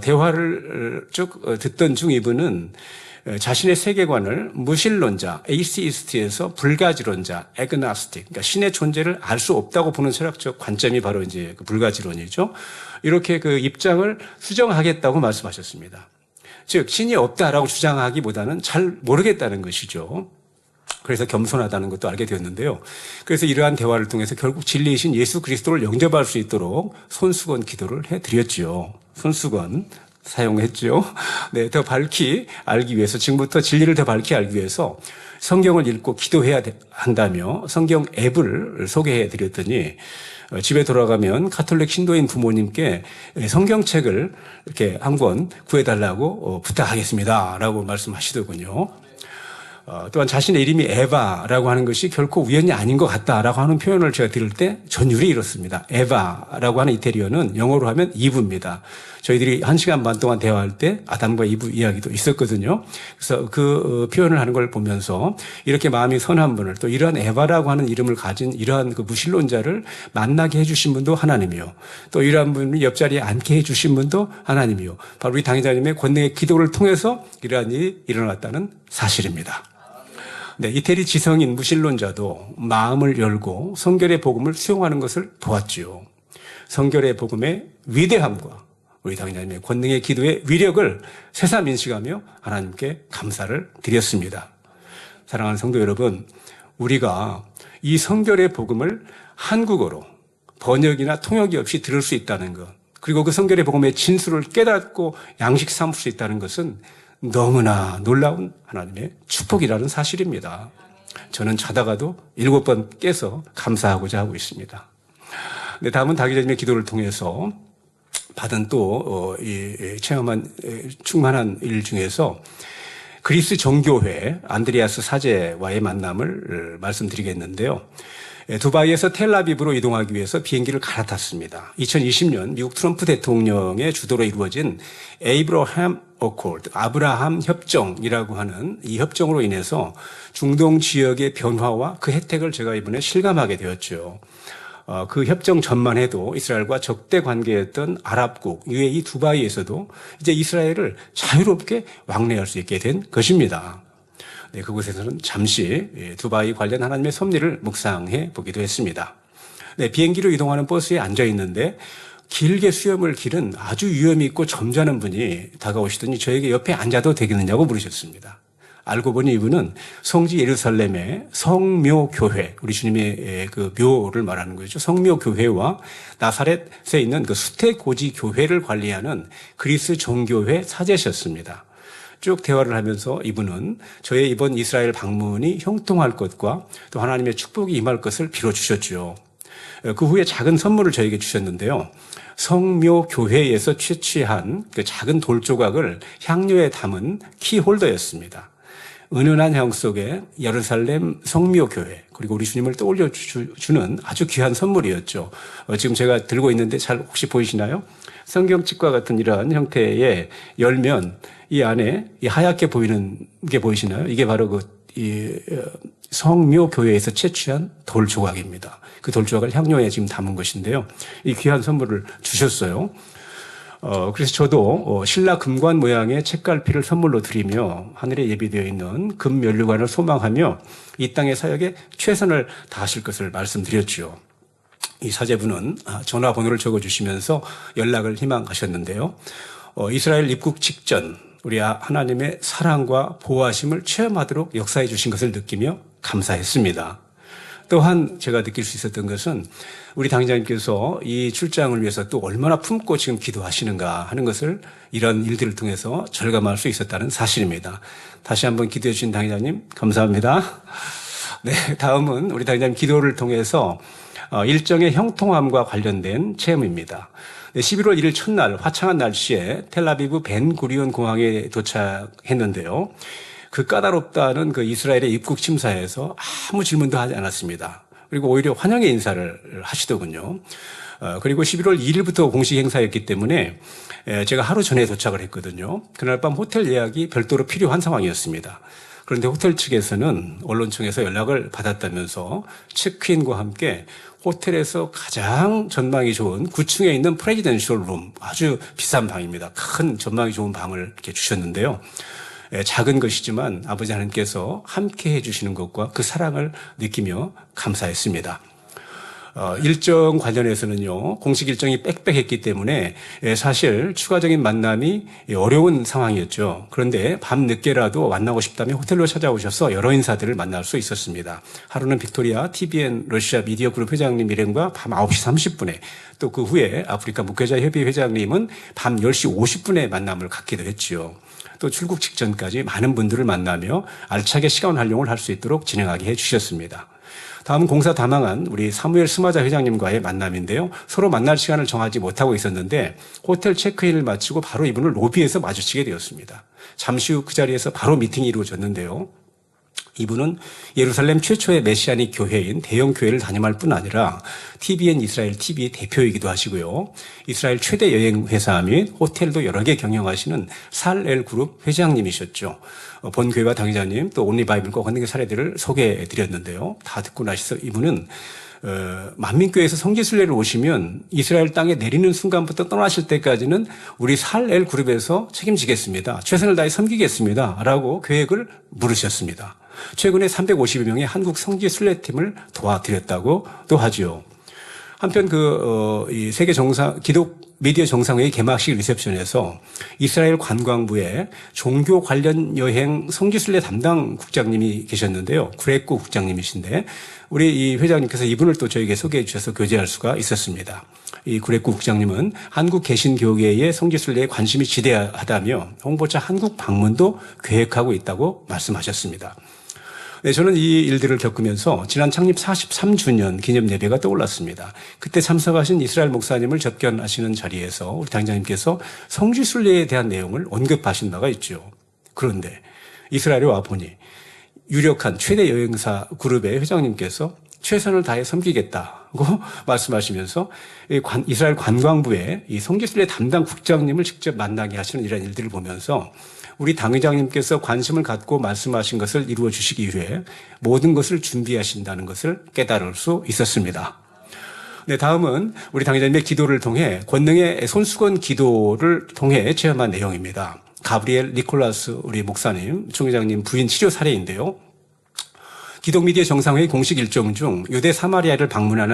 대화를 쭉 듣던 중 이분은 자신의 세계관을 무신론자, 에이시스트에서 불가지론자, 애그나스틱, 그러니까 신의 존재를 알 수 없다고 보는 철학적 관점이 바로 이제 불가지론이죠. 이렇게 그 입장을 수정하겠다고 말씀하셨습니다. 즉, 신이 없다라고 주장하기보다는 잘 모르겠다는 것이죠. 그래서 겸손하다는 것도 알게 되었는데요. 그래서 이러한 대화를 통해서 결국 진리이신 예수 그리스도를 영접할 수 있도록 손수건 기도를 해드렸지요. 손수건 사용했죠. 네, 더 밝히 알기 위해서, 지금부터 진리를 더 밝히 알기 위해서 성경을 읽고 기도해야 한다며 성경 앱을 소개해 드렸더니 집에 돌아가면 가톨릭 신도인 부모님께 성경책을 이렇게 한 권 구해달라고 부탁하겠습니다라고 말씀하시더군요. 또한 자신의 이름이 에바라고 하는 것이 결코 우연이 아닌 것 같다라고 하는 표현을 제가 들을 때 전율이 이렇습니다. 에바라고 하는 이태리어는 영어로 하면 이브입니다. 저희들이 1시간 반 동안 대화할 때 아담과 이브 이야기도 있었거든요. 그래서 그 표현을 하는 걸 보면서 이렇게 마음이 선한 분을, 또 이러한 에바라고 하는 이름을 가진 이러한 그 무신론자를 만나게 해주신 분도 하나님이요, 또 이러한 분이 옆자리에 앉게 해주신 분도 하나님이요, 바로 우리 당회자님의 권능의 기도를 통해서 이러한 일이 일어났다는 사실입니다. 네, 이태리 지성인 무신론자도 마음을 열고 성결의 복음을 수용하는 것을 보았지요. 성결의 복음의 위대함과 우리 당회자님의 권능의 기도의 위력을 새삼 인식하며 하나님께 감사를 드렸습니다. 사랑하는 성도 여러분, 우리가 이 성결의 복음을 한국어로 번역이나 통역이 없이 들을 수 있다는 것, 그리고 그 성결의 복음의 진수를 깨닫고 양식 삼을 수 있다는 것은 너무나 놀라운 하나님의 축복이라는 사실입니다. 저는 자다가도 7번 깨서 감사하고자 하고 있습니다. 네, 다음은 당회자님의 기도를 통해서 받은 또 체험한 충만한 일 중에서 그리스 정교회 안드레아스 사제와의 만남을 말씀드리겠는데요. 두바이에서 텔아비브로 이동하기 위해서 비행기를 갈아탔습니다. 2020년 미국 트럼프 대통령의 주도로 이루어진 에이브러함 어코드, 아브라함 협정이라고 하는 이 협정으로 인해서 중동 지역의 변화와 그 혜택을 제가 이번에 실감하게 되었죠. 그 협정 전만 해도 이스라엘과 적대 관계였던 아랍국 UAE 두바이에서도 이제 이스라엘을 자유롭게 왕래할 수 있게 된 것입니다. 네, 그곳에서는 잠시 두바이 관련 하나님의 섭리를 묵상해 보기도 했습니다. 네, 비행기로 이동하는 버스에 앉아 있는데 길게 수염을 기른 아주 위험 있고 점잖은 분이 다가오시더니 저에게 옆에 앉아도 되겠느냐고 물으셨습니다. 알고 보니 이분은 성지 예루살렘의 성묘교회, 우리 주님의 그 묘를 말하는 거죠. 성묘교회와 나사렛에 있는 그 수태고지 교회를 관리하는 그리스 정교회 사제셨습니다. 쭉 대화를 하면서 이분은 저의 이번 이스라엘 방문이 형통할 것과 또 하나님의 축복이 임할 것을 빌어주셨죠. 그 후에 작은 선물을 저에게 주셨는데요. 성묘교회에서 채취한 그 작은 돌 조각을 향료에 담은 키홀더였습니다. 은은한 향 속에 예루살렘 성묘교회 그리고 우리 주님을 떠올려 주는 아주 귀한 선물이었죠. 지금 제가 들고 있는데 잘 혹시 보이시나요? 성경책과 같은 이러한 형태의 열면 이 안에 이 하얗게 보이는 게 보이시나요? 이게 바로 성묘교회에서 채취한 돌 조각입니다. 그 돌 조각을 향료에 지금 담은 것인데요. 이 귀한 선물을 주셨어요. 그래서 저도 신라 금관 모양의 책갈피를 선물로 드리며 하늘에 예비되어 있는 금면류관을 소망하며 이 땅의 사역에 최선을 다하실 것을 말씀드렸죠. 이 사제분은 전화번호를 적어주시면서 연락을 희망하셨는데요. 이스라엘 입국 직전 우리 하나님의 사랑과 보호하심을 체험하도록 역사해 주신 것을 느끼며 감사했습니다. 또한 제가 느낄 수 있었던 것은 우리 당장님께서 이 출장을 위해서 또 얼마나 품고 지금 기도하시는가 하는 것을 이런 일들을 통해서 절감할 수 있었다는 사실입니다. 다시 한번 기도해 주신 당장님 감사합니다. 네, 다음은 우리 당장님 기도를 통해서 일정의 형통함과 관련된 체험입니다. 11월 1일 첫날 화창한 날씨에 텔아비브 벤구리온 공항에 도착했는데요. 그 까다롭다는 그 이스라엘의 입국 심사에서 아무 질문도 하지 않았습니다. 그리고 오히려 환영의 인사를 하시더군요. 그리고 11월 2일부터 공식 행사였기 때문에 제가 하루 전에 도착을 했거든요. 그날 밤 호텔 예약이 별도로 필요한 상황이었습니다. 그런데 호텔 측에서는 언론청에서 연락을 받았다면서 체크인과 함께 호텔에서 가장 전망이 좋은 9층에 있는 프레지덴셜 룸, 아주 비싼 방입니다. 큰 전망이 좋은 방을 이렇게 주셨는데요. 작은 것이지만 아버지 하나님께서 함께 해주시는 것과 그 사랑을 느끼며 감사했습니다. 일정 관련해서는요, 공식 일정이 빽빽했기 때문에 사실 추가적인 만남이 어려운 상황이었죠. 그런데 밤늦게라도 만나고 싶다면 호텔로 찾아오셔서 여러 인사들을 만날 수 있었습니다. 하루는 빅토리아 TVN 러시아 미디어 그룹 회장님 일행과 밤 9시 30분에 또 그 후에 아프리카 목회자 협의 회장님은 밤 10시 50분에 만남을 갖기도 했지요. 또 출국 직전까지 많은 분들을 만나며 알차게 시간 활용을 할 수 있도록 진행하게 해 주셨습니다. 다음은 공사 다망한 우리 사무엘 스마자 회장님과의 만남인데요. 서로 만날 시간을 정하지 못하고 있었는데 호텔 체크인을 마치고 바로 이분을 로비에서 마주치게 되었습니다. 잠시 후 그 자리에서 바로 미팅이 이루어졌는데요. 이분은 예루살렘 최초의 메시아닉 교회인 대형 교회를 담임할 뿐 아니라 TVN 이스라엘 TV 대표이기도 하시고요. 이스라엘 최대 여행 회사 및 호텔도 여러 개 경영하시는 살엘 그룹 회장님이셨죠. 본 교회와 당회장님 또 온리바이블과 권능의 사례들을 소개해 드렸는데요. 다 듣고 나셔서 이분은 만민교회에서 성지순례를 오시면 이스라엘 땅에 내리는 순간부터 떠나실 때까지는 우리 살엘 그룹에서 책임지겠습니다. 최선을 다해 섬기겠습니다. 라고 계획을 물으셨습니다. 최근에 350여 명의 한국 성지순례팀을 도와드렸다고 또 하죠. 한편 이 세계 기독 미디어 정상회의 개막식 리셉션에서 이스라엘 관광부의 종교 관련 여행 성지순례 담당 국장님이 계셨는데요. 구레꾸 국장님이신데 우리 이 회장님께서 이분을 또 저에게 소개해 주셔서 교제할 수가 있었습니다. 이 구레꾸 국장님은 한국 개신교계의 성지순례에 관심이 지대하다며 홍보차 한국 방문도 계획하고 있다고 말씀하셨습니다. 네, 저는 이 일들을 겪으면서 지난 창립 43주년 기념 예배가 떠올랐습니다. 그때 참석하신 이스라엘 목사님을 접견하시는 자리에서 우리 당장님께서 성지순례에 대한 내용을 언급하신 바가 있죠. 그런데 이스라엘에 와 보니 유력한 최대 여행사 그룹의 회장님께서 최선을 다해 섬기겠다고 말씀하시면서 이스라엘 관광부의 이 성지순례 담당 국장님을 직접 만나게 하시는 이런 일들을 보면서 우리 당회장님께서 관심을 갖고 말씀하신 것을 이루어 주시기 위해 모든 것을 준비하신다는 것을 깨달을 수 있었습니다. 네, 다음은 우리 당회장님의 기도를 통해 권능의 손수건 기도를 통해 체험한 내용입니다. 가브리엘 니콜라스 우리 목사님, 총회장님 부인 치료 사례인데요. 기독미디어 정상회의 공식 일정 중 유대 사마리아를 방문한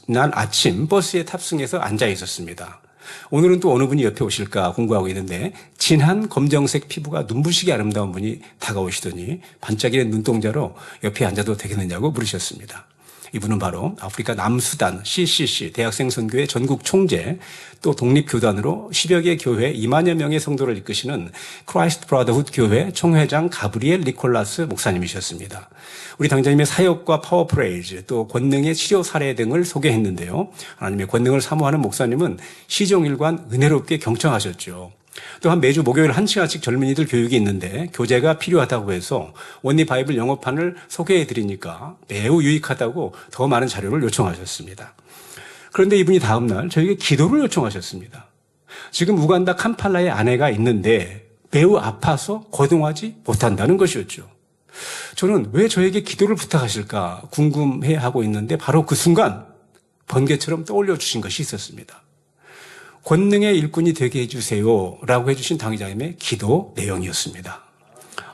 날 아침 버스에 탑승해서 앉아 있었습니다. 오늘은 또 어느 분이 옆에 오실까 공부하고 있는데 진한 검정색 피부가 눈부시게 아름다운 분이 다가오시더니 반짝이는 눈동자로 옆에 앉아도 되겠느냐고 물으셨습니다. 이분은 바로 아프리카 남수단 CCC 대학생 선교회 전국 총재, 또 독립교단으로 10여 개 교회 2만여 명의 성도를 이끄시는 크라이스트 브라더훗 교회 총회장 가브리엘 니콜라스 목사님이셨습니다. 우리 당자님의 사역과 파워 프레이즈, 또 권능의 치료 사례 등을 소개했는데요. 하나님의 권능을 사모하는 목사님은 시종일관 은혜롭게 경청하셨죠. 또한 매주 목요일 1시간씩 젊은이들 교육이 있는데 교재가 필요하다고 해서 온리 바이블 영어판을 소개해 드리니까 매우 유익하다고 더 많은 자료를 요청하셨습니다. 그런데 이분이 다음 날 저에게 기도를 요청하셨습니다. 지금 우간다 캄팔라에 아내가 있는데 매우 아파서 거동하지 못한다는 것이었죠. 저는 왜 저에게 기도를 부탁하실까 궁금해하고 있는데 바로 그 순간 번개처럼 떠올려 주신 것이 있었습니다. 권능의 일꾼이 되게 해주세요 라고 해주신 당회장님의 기도 내용이었습니다.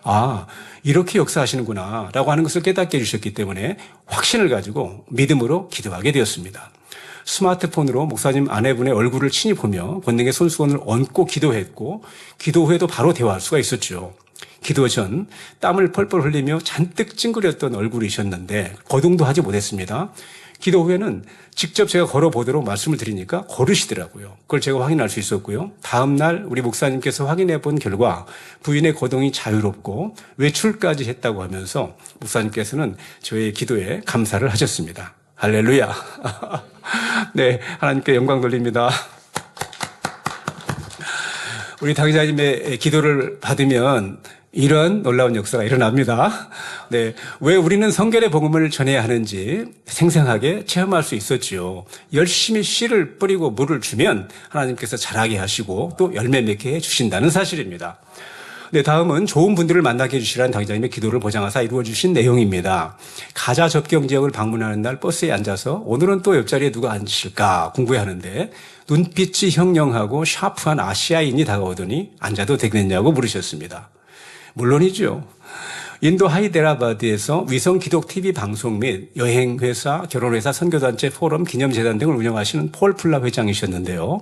아, 이렇게 역사하시는구나 라고 하는 것을 깨닫게 해주셨기 때문에 확신을 가지고 믿음으로 기도하게 되었습니다. 스마트폰으로 목사님 아내분의 얼굴을 친히 보며 권능의 손수건을 얹고 기도했고 기도 후에도 바로 대화할 수가 있었죠. 기도 전 땀을 펄펄 흘리며 잔뜩 찡그렸던 얼굴이셨는데 거동도 하지 못했습니다. 기도 후에는 직접 제가 걸어보도록 말씀을 드리니까 걸으시더라고요. 그걸 제가 확인할 수 있었고요. 다음 날 우리 목사님께서 확인해 본 결과 부인의 거동이 자유롭고 외출까지 했다고 하면서 목사님께서는 저의 기도에 감사를 하셨습니다. 할렐루야. 네, 하나님께 영광 돌립니다. 우리 당회자님의 기도를 받으면 이런 놀라운 역사가 일어납니다. 네, 왜 우리는 성결의 복음을 전해야 하는지 생생하게 체험할 수 있었지요. 열심히 씨를 뿌리고 물을 주면 하나님께서 자라게 하시고 또 열매 맺게 해주신다는 사실입니다. 네, 다음은 좋은 분들을 만나게 해주시라는 당회자님의 기도를 보장하사 이루어주신 내용입니다. 가자 접경 지역을 방문하는 날 버스에 앉아서 오늘은 또 옆자리에 누가 앉으실까 궁금해하는데 눈빛이 형령하고 샤프한 아시아인이 다가오더니 앉아도 되겠냐고 물으셨습니다. 물론이죠. 인도 하이데라바드에서 위성 기독 TV 방송 및 여행회사, 결혼회사, 선교단체, 포럼, 기념재단 등을 운영하시는 폴 플라 회장이셨는데요.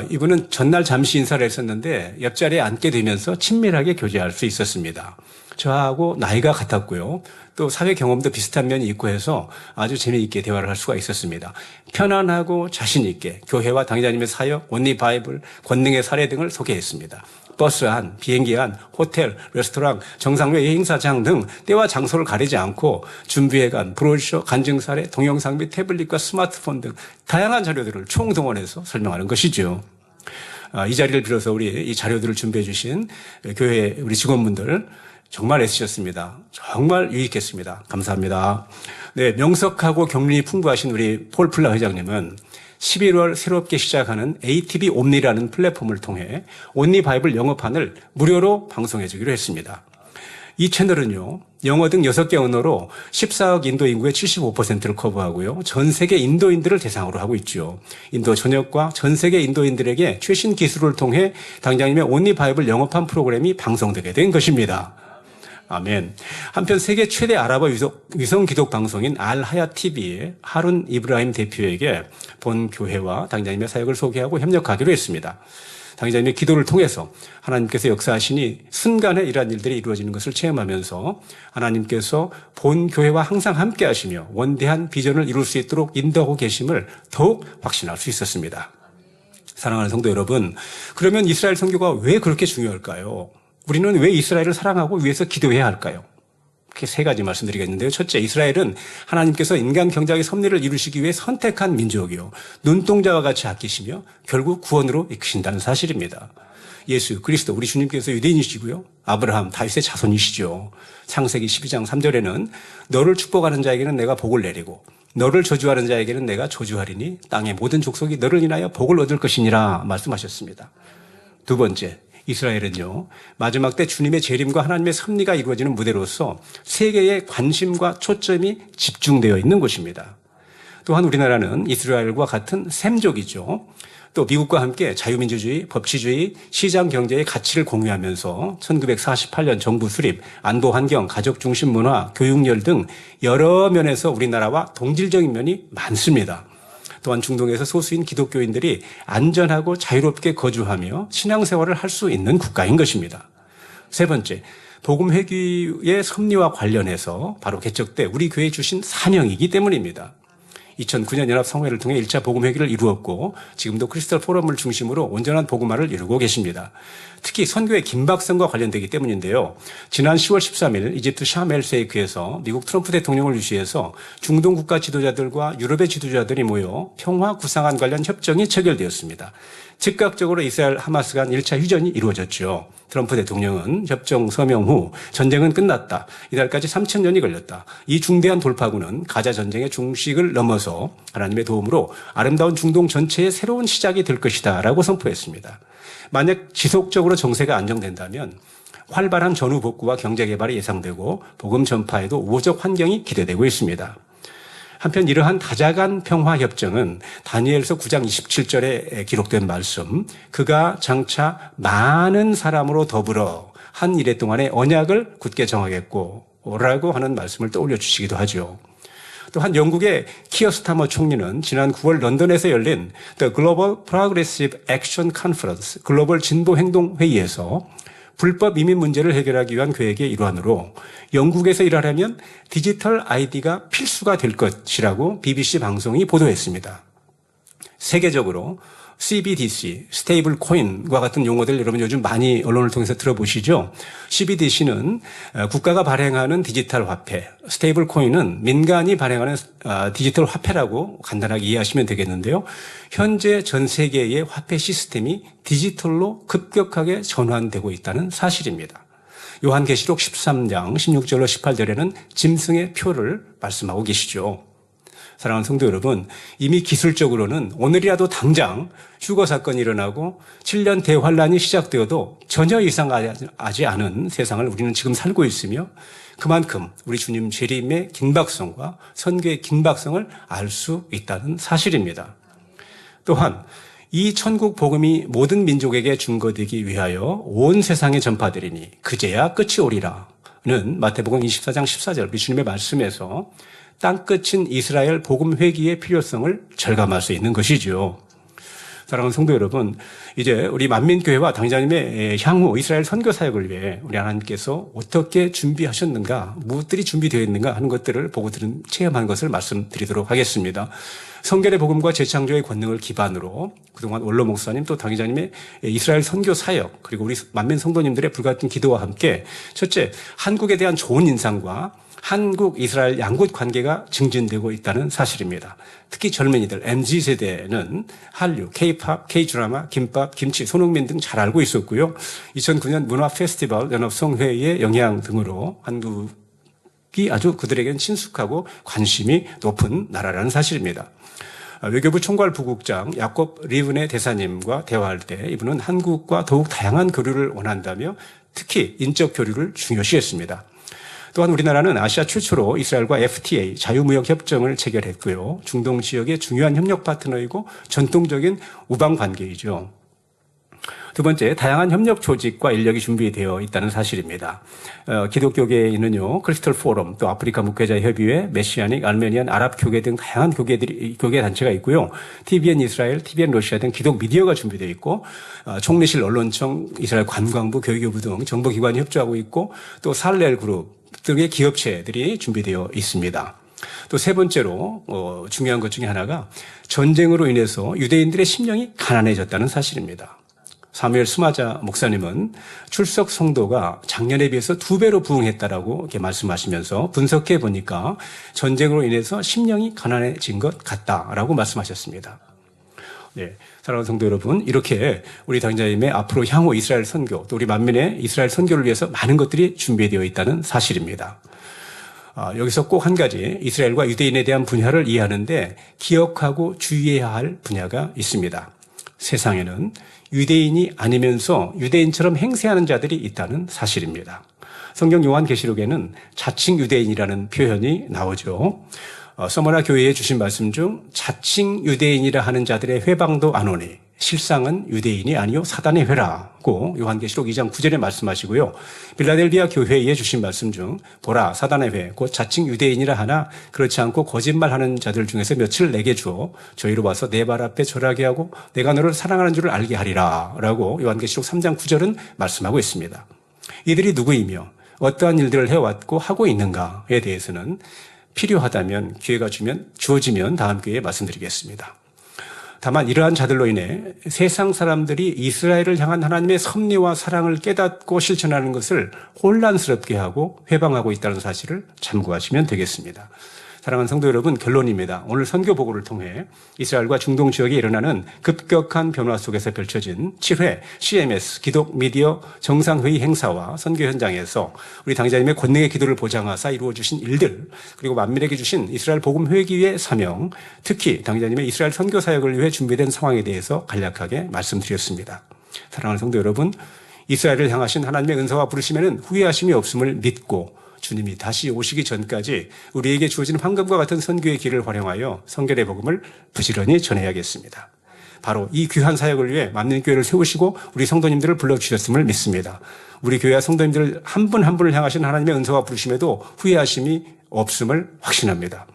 이분은 전날 잠시 인사를 했었는데 옆자리에 앉게 되면서 친밀하게 교제할 수 있었습니다. 저하고 나이가 같았고요. 또 사회 경험도 비슷한 면이 있고 해서 아주 재미있게 대화를 할 수가 있었습니다. 편안하고 자신 있게 교회와 당회자님의 사역, 온리 바이블, 권능의 사례 등을 소개했습니다. 버스 안, 비행기 안, 호텔, 레스토랑, 정상회 행사장 등 때와 장소를 가리지 않고 준비해간 브로셔, 간증 사례, 동영상 및 태블릿과 스마트폰 등 다양한 자료들을 총동원해서 설명하는 것이죠. 이 자리를 빌어서 우리 이 자료들을 준비해 주신 교회 우리 직원분들 정말 애쓰셨습니다. 정말 유익했습니다. 감사합니다. 네, 명석하고 경륜이 풍부하신 우리 폴 플라 회장님은 11월 새롭게 시작하는 ATV 옴니라는 플랫폼을 통해 온리 바이블 영어판을 무료로 방송해 주기로 했습니다. 이 채널은요, 영어 등 6개 언어로 14억 인도 인구의 75%를 커버하고요, 전 세계 인도인들을 대상으로 하고 있죠. 인도 전역과 전 세계 인도인들에게 최신 기술을 통해 당장님의 온리 바이블 영어판 프로그램이 방송되게 된 것입니다. 아멘. 한편 세계 최대 아랍어 위성 기독 방송인 알하야 TV의 하룬 이브라힘 대표에게 본 교회와 당장님의 사역을 소개하고 협력하기로 했습니다. 당장님의 기도를 통해서 하나님께서 역사하시니 순간에 이러한 일들이 이루어지는 것을 체험하면서 하나님께서 본 교회와 항상 함께 하시며 원대한 비전을 이룰 수 있도록 인도하고 계심을 더욱 확신할 수 있었습니다. 사랑하는 성도 여러분, 그러면 이스라엘 선교가 왜 그렇게 중요할까요? 우리는 왜 이스라엘을 사랑하고 위해서 기도해야 할까요? 이렇게 세 가지 말씀드리겠는데요. 첫째, 이스라엘은 하나님께서 인간 경작의 섭리를 이루시기 위해 선택한 민족이요, 눈동자와 같이 아끼시며 결국 구원으로 이끄신다는 사실입니다. 예수 그리스도 우리 주님께서 유대인이시고요, 아브라함 다윗의 자손이시죠. 창세기 12장 3절에는 너를 축복하는 자에게는 내가 복을 내리고 너를 저주하는 자에게는 내가 저주하리니 땅의 모든 족속이 너를 인하여 복을 얻을 것이니라 말씀하셨습니다. 두 번째, 이스라엘은요, 마지막 때 주님의 재림과 하나님의 섭리가 이루어지는 무대로서 세계의 관심과 초점이 집중되어 있는 곳입니다. 또한 우리나라는 이스라엘과 같은 셈족이죠. 또 미국과 함께 자유민주주의, 법치주의, 시장 경제의 가치를 공유하면서 1948년 정부 수립, 안보 환경, 가족 중심 문화, 교육열 등 여러 면에서 우리나라와 동질적인 면이 많습니다. 또한 중동에서 소수인 기독교인들이 안전하고 자유롭게 거주하며 신앙생활을 할 수 있는 국가인 것입니다. 세 번째, 복음 회귀의 섭리와 관련해서 바로 개척 때 우리 교회에 주신 사명이기 때문입니다. 2009년 연합성회를 통해 1차 복음회귀를 이루었고 지금도 크리스털 포럼을 중심으로 온전한 복음화를 이루고 계십니다. 특히 선교의 긴박성과 관련되기 때문인데요. 지난 10월 13일 이집트 샤멜 세이크에서 미국 트럼프 대통령을 유시해서 중동 국가 지도자들과 유럽의 지도자들이 모여 평화 구상안 관련 협정이 체결되었습니다. 즉각적으로 이스라엘 하마스 간 1차 휴전이 이루어졌죠. 트럼프 대통령은 협정 서명 후 전쟁은 끝났다. 이달까지 3,000년이 걸렸다. 이 중대한 돌파구는 가자 전쟁의 중식을 넘어서 하나님의 도움으로 아름다운 중동 전체의 새로운 시작이 될 것이다 라고 선포했습니다. 만약 지속적으로 정세가 안정된다면 활발한 전후 복구와 경제 개발이 예상되고 복음 전파에도 우호적 환경이 기대되고 있습니다. 한편 이러한 다자간 평화협정은 다니엘서 9장 27절에 기록된 말씀, 그가 장차 많은 사람으로 더불어 한 이래 동안의 언약을 굳게 정하겠고 라고 하는 말씀을 떠올려 주시기도 하죠. 또한 영국의 키어 스타머 총리는 지난 9월 런던에서 열린 The Global Progressive Action Conference 글로벌 진보 행동 회의에서 불법 이민 문제를 해결하기 위한 계획의 일환으로 영국에서 일하려면 디지털 아이디가 필수가 될 것이라고 BBC 방송이 보도했습니다. 세계적으로 CBDC, 스테이블 코인과 같은 용어들 여러분 요즘 많이 언론을 통해서 들어보시죠? CBDC는 국가가 발행하는 디지털 화폐, 스테이블 코인은 민간이 발행하는 디지털 화폐라고 간단하게 이해하시면 되겠는데요. 현재 전 세계의 화폐 시스템이 디지털로 급격하게 전환되고 있다는 사실입니다. 요한계시록 13장 16절로 18절에는 짐승의 표를 말씀하고 계시죠. 사랑하는 성도 여러분, 이미 기술적으로는 오늘이라도 당장 휴거 사건이 일어나고 7년 대환란이 시작되어도 전혀 이상하지 않은 세상을 우리는 지금 살고 있으며 그만큼 우리 주님 재림의 긴박성과 선교의 긴박성을 알 수 있다는 사실입니다. 또한 이 천국 복음이 모든 민족에게 증거되기 위하여 온 세상에 전파되리니 그제야 끝이 오리라는 마태복음 24장 14절 우리 주님의 말씀에서 땅끝인 이스라엘 복음 회귀의 필요성을 절감할 수 있는 것이죠. 사랑하는 성도 여러분, 이제 우리 만민교회와 당장님의 향후 이스라엘 선교 사역을 위해 우리 하나님께서 어떻게 준비하셨는가, 무엇들이 준비되어 있는가 하는 것들을 보고 들은 체험한 것을 말씀드리도록 하겠습니다. 성결의 복음과 재창조의 권능을 기반으로 그동안 원로 목사님 또 당회장님의 이스라엘 선교 사역 그리고 우리 만민 성도님들의 불같은 기도와 함께 첫째, 한국에 대한 좋은 인상과 한국, 이스라엘 양국 관계가 증진되고 있다는 사실입니다. 특히 젊은이들, MZ세대는 한류, K-팝, K-드라마, 김밥, 김치, 손흥민 등 잘 알고 있었고요. 2009년 문화 페스티벌 연합성회의 영향 등으로 한국이 아주 그들에게는 친숙하고 관심이 높은 나라라는 사실입니다. 외교부 총괄 부국장 야콥 리븐의 대사님과 대화할 때 이분은 한국과 더욱 다양한 교류를 원한다며 특히 인적 교류를 중요시했습니다. 또한 우리나라는 아시아 최초로 이스라엘과 FTA 자유무역 협정을 체결했고요. 중동 지역의 중요한 협력 파트너이고 전통적인 우방 관계이죠. 두 번째, 다양한 협력 조직과 인력이 준비되어 있다는 사실입니다. 기독교계에 있는요, 크리스털 포럼, 또 아프리카 목회자 협의회, 메시아닉, 알메니안, 아랍 교계 등 다양한 교계 단체가 있고요. TVN 이스라엘, TVN 러시아 등 기독 미디어가 준비되어 있고, 총리실 언론청, 이스라엘 관광부, 교육부 등 정보기관이 협조하고 있고, 또 살렐 그룹 등의 기업체들이 준비되어 있습니다. 또 세 번째로 중요한 것 중에 하나가 전쟁으로 인해서 유대인들의 심령이 가난해졌다는 사실입니다. 사무엘 스마자 목사님은 출석 성도가 작년에 비해서 2배로 부흥했다라고 이렇게 말씀하시면서 분석해 보니까 전쟁으로 인해서 심령이 가난해진 것 같다라고 말씀하셨습니다. 네, 사랑하는 성도 여러분, 이렇게 우리 당자님의 앞으로 향후 이스라엘 선교, 또 우리 만민의 이스라엘 선교를 위해서 많은 것들이 준비되어 있다는 사실입니다. 여기서 꼭 한 가지 이스라엘과 유대인에 대한 분야를 이해하는데 기억하고 주의해야 할 분야가 있습니다. 세상에는 유대인이 아니면서 유대인처럼 행세하는 자들이 있다는 사실입니다. 성경 요한계시록에는 자칭 유대인이라는 표현이 나오죠. 서머나 교회에 주신 말씀 중 자칭 유대인이라 하는 자들의 회방도 안 오니 실상은 유대인이 아니요 사단의 회라고 요한계시록 2장 9절에 말씀하시고요. 빌라델비아 교회에 주신 말씀 중 보라 사단의 회 곧 자칭 유대인이라 하나 그렇지 않고 거짓말하는 자들 중에서 며칠 내게 주어 저희로 와서 내 발 앞에 절하게 하고 내가 너를 사랑하는 줄을 알게 하리라 라고 요한계시록 3장 9절은 말씀하고 있습니다. 이들이 누구이며 어떠한 일들을 해왔고 하고 있는가에 대해서는 필요하다면 기회가 주어지면 다음 기회에 말씀드리겠습니다. 다만 이러한 자들로 인해 세상 사람들이 이스라엘을 향한 하나님의 섭리와 사랑을 깨닫고 실천하는 것을 혼란스럽게 하고 회방하고 있다는 사실을 참고하시면 되겠습니다. 사랑하는 성도 여러분, 결론입니다. 오늘 선교 보고를 통해 이스라엘과 중동 지역에 일어나는 급격한 변화 속에서 펼쳐진 7회 CMS 기독 미디어 정상회의 행사와 선교 현장에서 우리 당자님의 권능의 기도를 보장하사 이루어주신 일들, 그리고 만민에게 주신 이스라엘 복음 회기의 사명, 특히 당자님의 이스라엘 선교 사역을 위해 준비된 상황에 대해서 간략하게 말씀드렸습니다. 사랑하는 성도 여러분, 이스라엘을 향하신 하나님의 은사와 부르심에는 후회하심이 없음을 믿고 주님이 다시 오시기 전까지 우리에게 주어진 황금과 같은 선교의 길을 활용하여 성결의 복음을 부지런히 전해야겠습니다. 바로 이 귀한 사역을 위해 만민교회를 세우시고 우리 성도님들을 불러주셨음을 믿습니다. 우리 교회와 성도님들을 한 분 한 분을 향하신 하나님의 은사와 부르심에도 후회하심이 없음을 확신합니다.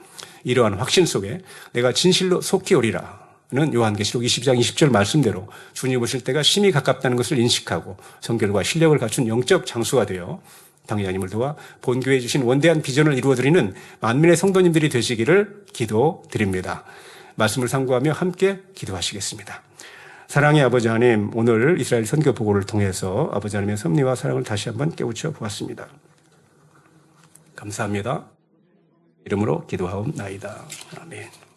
이러한 확신 속에 내가 진실로 속히 오리라 는 요한계시록 20장 20절 말씀대로 주님 오실 때가 심히 가깝다는 것을 인식하고 성결과 신력을 갖춘 영적 장수가 되어 당회장님을 도와 본교회에 주신 원대한 비전을 이루어드리는 만민의 성도님들이 되시기를 기도드립니다. 말씀을 상고하며 함께 기도하시겠습니다. 사랑의 아버지 하나님, 오늘 이스라엘 선교 보고를 통해서 아버지 하나님의 섭리와 사랑을 다시 한번 깨우쳐 보았습니다. 감사합니다. 이름으로 기도하옵나이다. 아멘.